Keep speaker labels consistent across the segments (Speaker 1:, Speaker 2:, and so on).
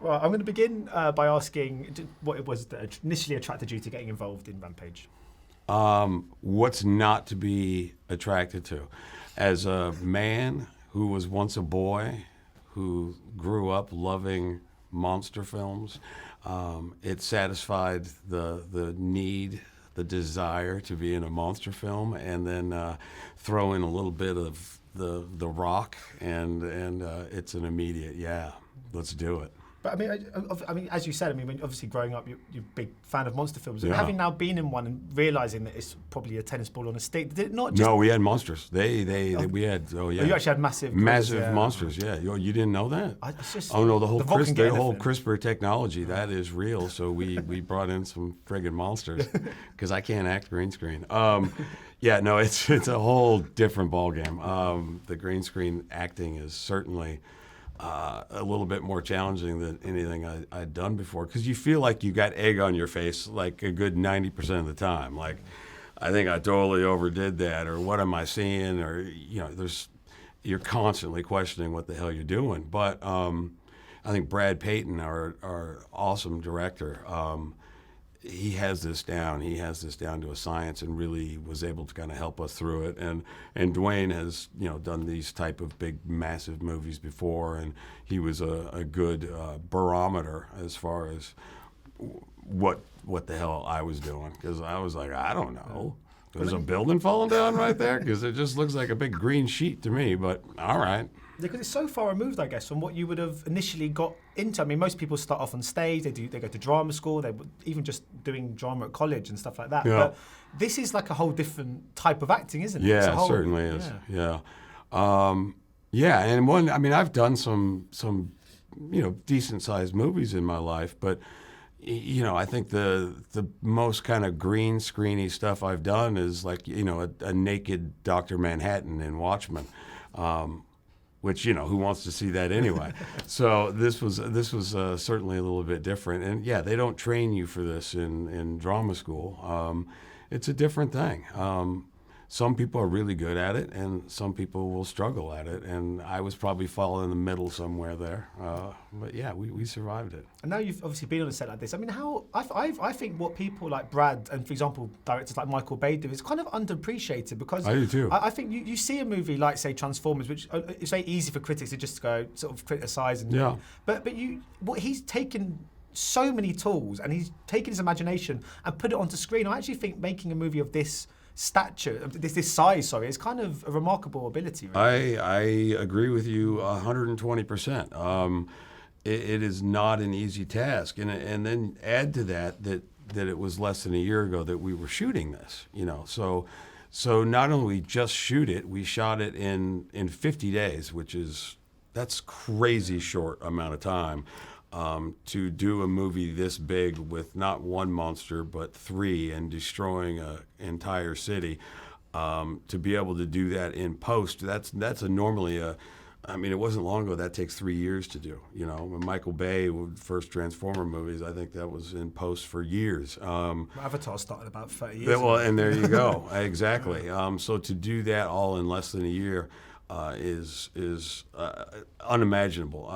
Speaker 1: Well, I'm going to begin by asking what it was that initially attracted you to getting involved in Rampage.
Speaker 2: What's not to be attracted to? As a man who was once a boy, who grew up loving monster films, it satisfied the need, the desire to be in a monster film, and then throw in a little bit of the rock, and it's an immediate let's do it.
Speaker 1: But I mean, as you said, when obviously growing up, you're a big fan of monster films. And
Speaker 2: Yeah.
Speaker 1: having now been in one and realizing that it's probably a tennis ball on a stick, did it not just?
Speaker 2: No, we had monsters. We had. Oh yeah.
Speaker 1: Oh, you actually had massive
Speaker 2: monsters. Yeah, you didn't know that.
Speaker 1: It's just,
Speaker 2: Oh no, the whole
Speaker 1: Vulcan
Speaker 2: whole
Speaker 1: thing.
Speaker 2: CRISPR technology that is real. So we brought in some friggin' monsters because I can't act green screen. Yeah, no, it's a whole different ballgame. The green screen acting is certainly a little bit more challenging than anything I'd done before, because you feel like you got egg on your face like a good 90% of the time. Like, I think I totally overdid that, or what am I seeing, or you're constantly questioning what the hell you're doing. But I think Brad Payton, our awesome director, he has this down. He has this down to a science, and really was able to kind of help us through it. And Dwayne has done these type of big, massive movies before, and he was a good barometer as far as what the hell I was doing, because I was like, I don't know. There's a building falling down right there, because it just looks like a big green sheet to me. But all right.
Speaker 1: Because it's so far removed, I guess, from what you would have initially got into. I mean, most people start off on stage, they go to drama school, they even just doing drama at college and stuff like that.
Speaker 2: Yeah.
Speaker 1: But this is like a whole different type of acting, isn't it?
Speaker 2: Yeah, it certainly is. Yeah. And I've done some decent sized movies in my life, but I think the most kind of green screeny stuff I've done is like a naked Dr. Manhattan in Watchmen. Which who wants to see that anyway? So this was certainly a little bit different, and yeah, they don't train you for this in drama school. It's a different thing. Some people are really good at it, and some people will struggle at it. And I was probably falling in the middle somewhere there. But yeah, we survived it.
Speaker 1: And now you've obviously been on a set like this. I mean, I think what people like Brad and, for example, directors like Michael Bay do is kind of underappreciated, because
Speaker 2: I do too.
Speaker 1: I think you see a movie like, say, Transformers, which it's very easy for critics to just go sort of criticise.
Speaker 2: Yeah.
Speaker 1: But he's taken so many tools, and he's taken his imagination and put it onto screen. I actually think making a movie of this stature, this size, is kind of a remarkable ability. Really.
Speaker 2: I agree with you 120%. It is not an easy task, and then add to that it was less than a year ago that we were shooting this. So not only just shoot it, we shot it in 50 days, that's crazy short amount of time. To do a movie this big with not one monster but three, and destroying an entire city, to be able to do that in post, that's normally it wasn't long ago, that takes 3 years to do. When Michael Bay, first Transformer movies, I think that was in post for years.
Speaker 1: Avatar started about 30 years
Speaker 2: well,
Speaker 1: ago.
Speaker 2: and there you go. Exactly. So to do that all in less than a year is unimaginable.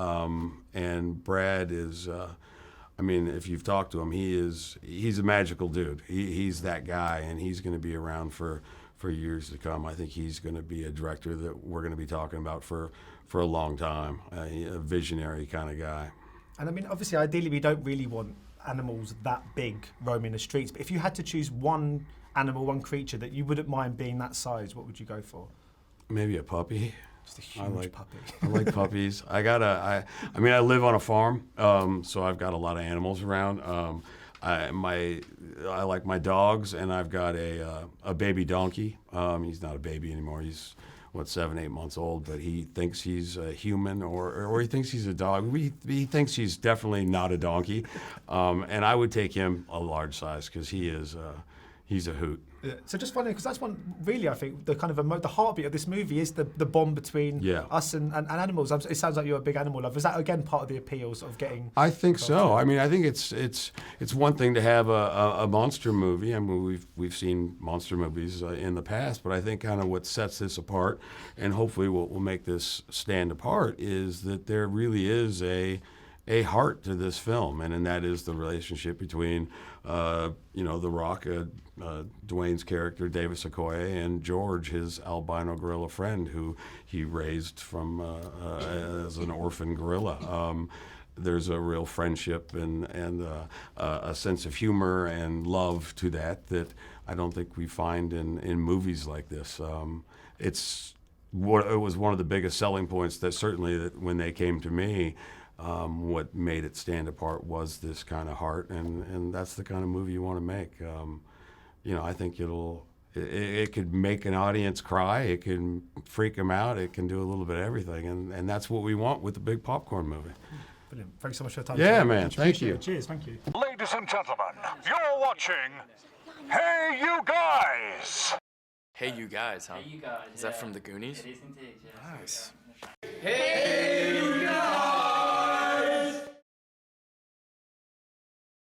Speaker 2: And Brad is, if you've talked to him, he's a magical dude. He's that guy, and he's going to be around for years to come. I think he's going to be a director that we're going to be talking about for a long time, a visionary kind of guy.
Speaker 1: And obviously, ideally, we don't really want animals that big roaming the streets, but if you had to choose one animal, one creature that you wouldn't mind being that size, what would you go for?
Speaker 2: Maybe a puppy.
Speaker 1: Just a huge puppy.
Speaker 2: I like puppies. I live on a farm, so I've got a lot of animals around. I like my dogs, and I've got a baby donkey. He's not a baby anymore. He's 7-8 months old, but he thinks he's a human, or he thinks he's a dog. He thinks he's definitely not a donkey, and I would take him a large size, because he's a hoot.
Speaker 1: Yeah. So just wondering, because that's one, really, I think, the kind of the heartbeat of this movie is the bond between us and animals. It sounds like you're a big animal lover. Is that, again, part of the appeal, sort of getting...
Speaker 2: I think so. I think it's one thing to have a monster movie. We've seen monster movies in the past, but I think kind of what sets this apart, and hopefully will make this stand apart, is that there really is a heart to this film, and that is the relationship between, The Rock, Dwayne's character, David Sequoia, and George, his albino gorilla friend, who he raised from as an orphan gorilla. There's a real friendship and a sense of humor and love to that I don't think we find in movies like this. It was one of the biggest selling points that certainly that when they came to me, what made it stand apart was this kind of heart, and that's the kind of movie you want to make. I think it could make an audience cry, it can freak them out, it can do a little bit of everything, and that's what we want with the big popcorn movie.
Speaker 1: Brilliant. Thanks so much for your time.
Speaker 2: Yeah, man. Thank you.
Speaker 1: Cheers. Thank you.
Speaker 3: Ladies and gentlemen, you're watching Hey You Guys!
Speaker 4: Hey You Guys, huh?
Speaker 5: Hey, you guys.
Speaker 4: Is that from the Goonies?
Speaker 5: It is indeed, yeah.
Speaker 4: Nice.
Speaker 5: Hey, you guys!